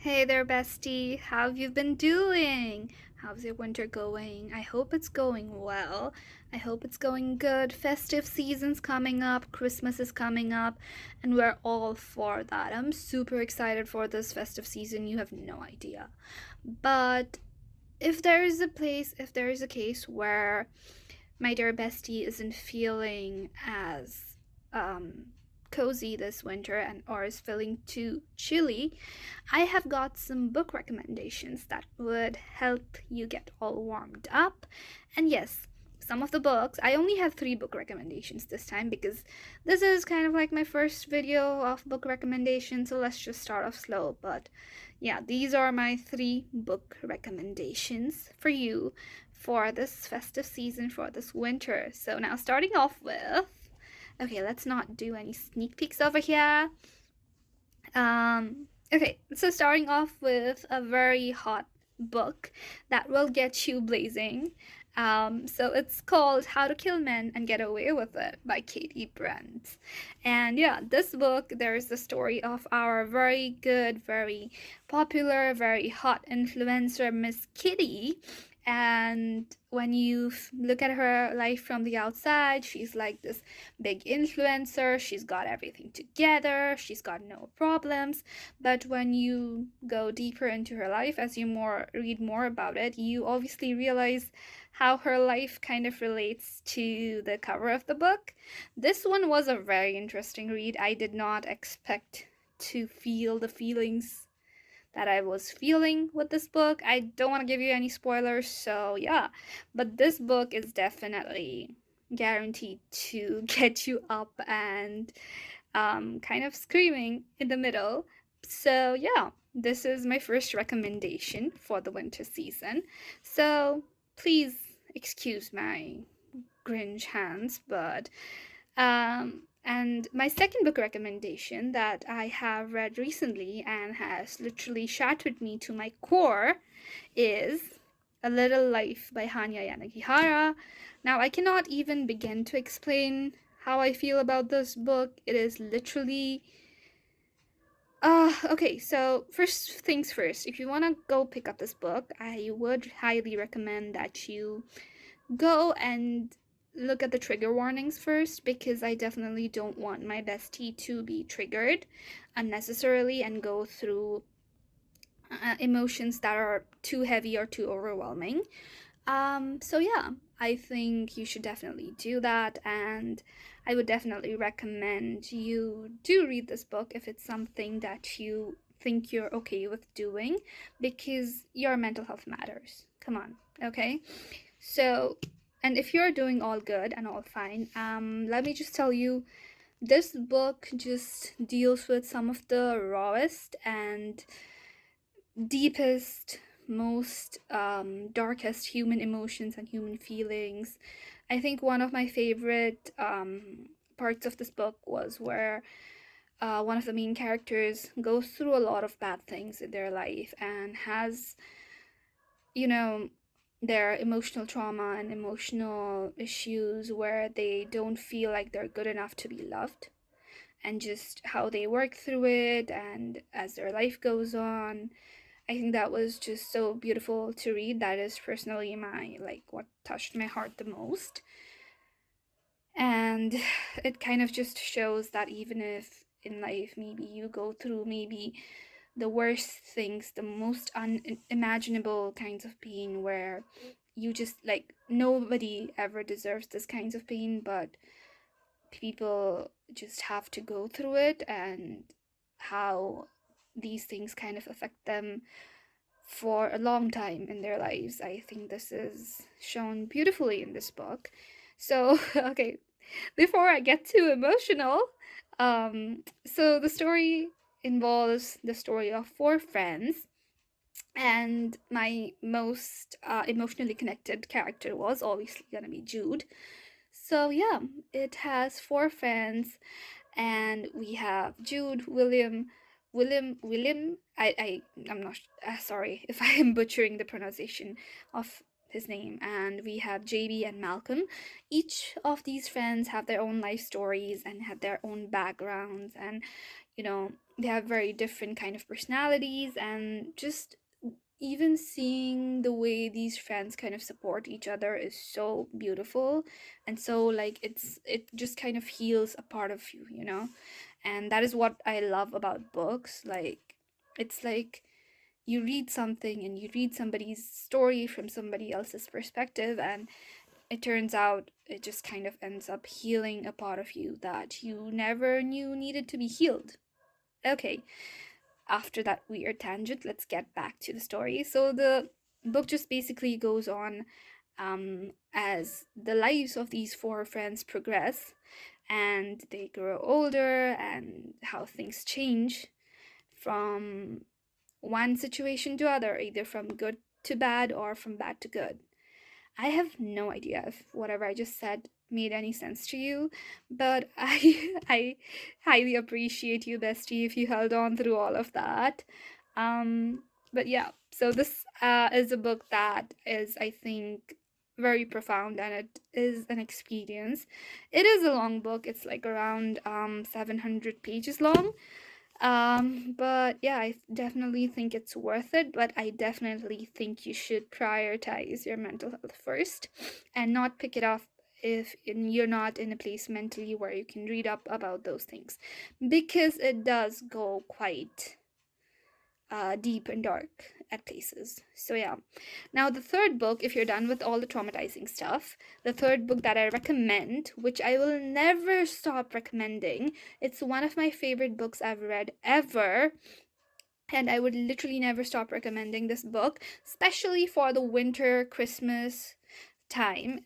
Hey there, bestie. How have you been doing? How's your winter going? I hope it's going well. I hope it's going good. Festive season's coming up, Christmas is coming up, and we're all for that. I'm super excited for this festive season. You have no idea. But if there is a case where my dear bestie isn't feeling as cozy this winter and or is feeling too chilly, I have got some book recommendations that would help you get all warmed up. And yes, some of the books, I only have three book recommendations this time because this is kind of like my first video of book recommendations, so let's just start off slow. But yeah, these are my three book recommendations for you for this festive season, for this winter. So now starting off with, okay, let's not do any sneak peeks over here. Okay, so starting off with a very hot book that will get you blazing. So it's called How to Kill Men and Get Away with It by Katie Brent. And yeah, this book, there's the story of our very good, very popular, very hot influencer, Miss Kitty. And when you look at her life from the outside, she's like this big influencer. She's got everything together. She's got no problems. But when you go deeper into her life, as you read more about it, you obviously realize how her life kind of relates to the cover of the book. This one was a very interesting read. I did not expect to feel the feelings that I was feeling with this book. I don't want to give you any spoilers, so yeah. But this book is definitely guaranteed to get you up and kind of screaming in the middle. So yeah, this is my first recommendation for the winter season. So please excuse my Grinch hands, but and my second book recommendation that I have read recently and has literally shattered me to my core is A Little Life by Hanya Yanagihara. Now, I cannot even begin to explain how I feel about this book. It is literally. Okay, so first things first, if you want to go pick up this book, I would highly recommend that you go and look at the trigger warnings first because I definitely don't want my bestie to be triggered unnecessarily and go through emotions that are too heavy or too overwhelming. So yeah, I think you should definitely do that, and I would definitely recommend you do read this book if it's something that you think you're okay with doing because your mental health matters. Come on, okay? So, and if you're doing all good and all fine, let me just tell you this book just deals with some of the rawest and deepest, most darkest human emotions and human feelings. I think one of my favorite parts of this book was where one of the main characters goes through a lot of bad things in their life and has, you know, their emotional trauma and emotional issues where they don't feel like they're good enough to be loved, and just how they work through it and as their life goes on. I think that was just so beautiful to read. That is personally my like what touched my heart the most. And it kind of just shows that even if in life maybe you go through maybe the worst things, the most unimaginable kinds of pain where you just like nobody ever deserves this kinds of pain, but people just have to go through it, and how these things kind of affect them for a long time in their lives. I think this is shown beautifully in this book. So, okay, before I get too emotional, so the story involves the story of four friends, and my most emotionally connected character was obviously gonna be Jude. So yeah, it has four friends, and we have Jude, William. I'm not sorry if I am butchering the pronunciation of his name. And we have JB and Malcolm. Each of these friends have their own life stories and have their own backgrounds, and they have very different kind of personalities, and just even seeing the way these friends kind of support each other is so beautiful. And so like it just kind of heals a part of you, you know. And that is what I love about books. Like it's like you read something and you read somebody's story from somebody else's perspective, and it turns out it just kind of ends up healing a part of you that you never knew needed to be healed. Okay, after that weird tangent, let's get back to the story. So the book just basically goes on as the lives of these four friends progress and they grow older, and how things change from one situation to other, either from good to bad or from bad to good. I have no idea if whatever I just said made any sense to you, but I highly appreciate you, bestie, if you held on through all of that. But yeah, so this is a book that is, I think, very profound, and it is an experience. It is a long book. It's like around 700 pages long, but yeah, I definitely think it's worth it, but I definitely think you should prioritize your mental health first and not pick it up if you're not in a place mentally where you can read up about those things, because it does go quite deep and dark at places. So yeah. Now the third book, if you're done with all the traumatizing stuff, the third book that I recommend, which I will never stop recommending, it's one of my favorite books I've read ever, and I would literally never stop recommending this book, especially for the winter Christmas time,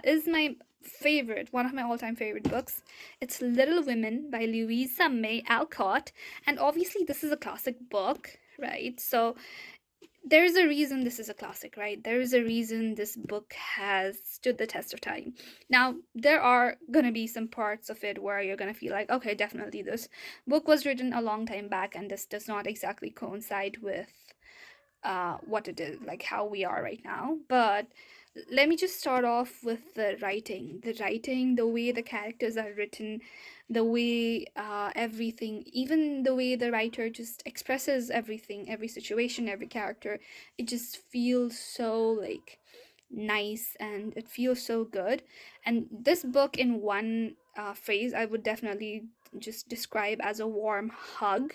is my favorite, one of my all-time favorite books. It's Little Women by Louisa May Alcott, and obviously this is a classic book, right? So there's a reason this is a classic, right? There is a reason this book has stood the test of time. Now, there are going to be some parts of it where you're going to feel like, okay, definitely this book was written a long time back, and this does not exactly coincide with what it is, like how we are right now. But let me just start off with the writing. The writing, the way the characters are written, the way everything, even the way the writer just expresses everything, every situation, every character, it just feels so like nice, and it feels so good. And this book, in one phrase, I would definitely just describe as a warm hug,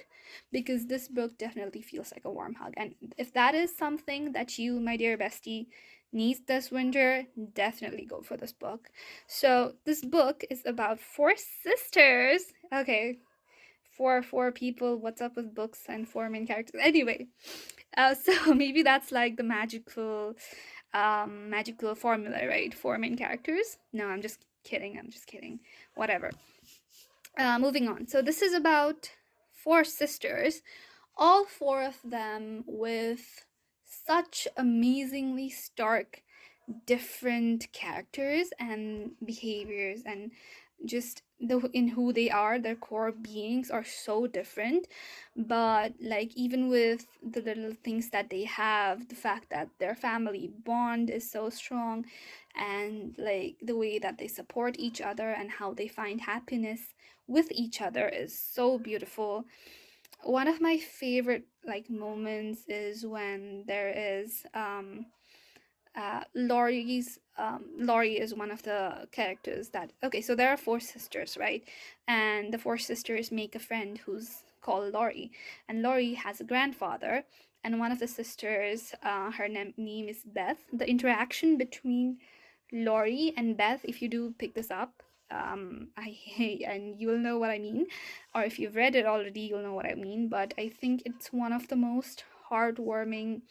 because this book definitely feels like a warm hug. And if that is something that you, my dear bestie, needs this winter, definitely go for this book. So this book is about four sisters. Okay, four people. What's up with books and four main characters? Anyway, so maybe that's like the magical formula, right? Four main characters. No, I'm just kidding. I'm just kidding. Whatever. Moving on. So this is about four sisters, all four of them with such amazingly stark different characters and behaviors, and just in who they are, their core beings are so different. But like even with the little things that they have, the fact that their family bond is so strong, and like the way that they support each other and how they find happiness with each other is so beautiful. One of my favorite like moments is when there is Laurie is one of the characters that, okay, so there are four sisters, right? And the four sisters make a friend who's called Laurie, and Laurie has a grandfather, and one of the sisters, her name is Beth. The interaction between Laurie and Beth, if you do pick this up, I and you will know what I mean, or if you've read it already, you'll know what I mean. But I think it's one of the most heartwarming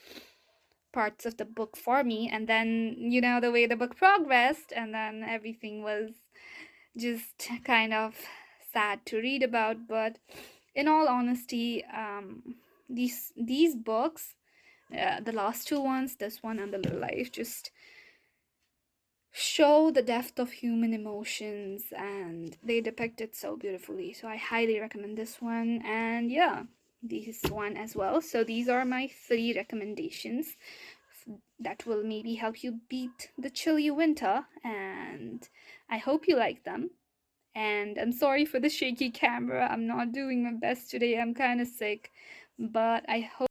parts of the book for me. And then, you know, the way the book progressed, and then everything was just kind of sad to read about. But in all honesty, these books, the last two ones, this one and The Little Life, just show the depth of human emotions, and they depict it so beautifully. So I highly recommend this one, and yeah, this one as well. So these are my three recommendations that will maybe help you beat the chilly winter, and I hope you like them. And I'm sorry for the shaky camera. I'm not doing my best today. I'm kind of sick, but I hope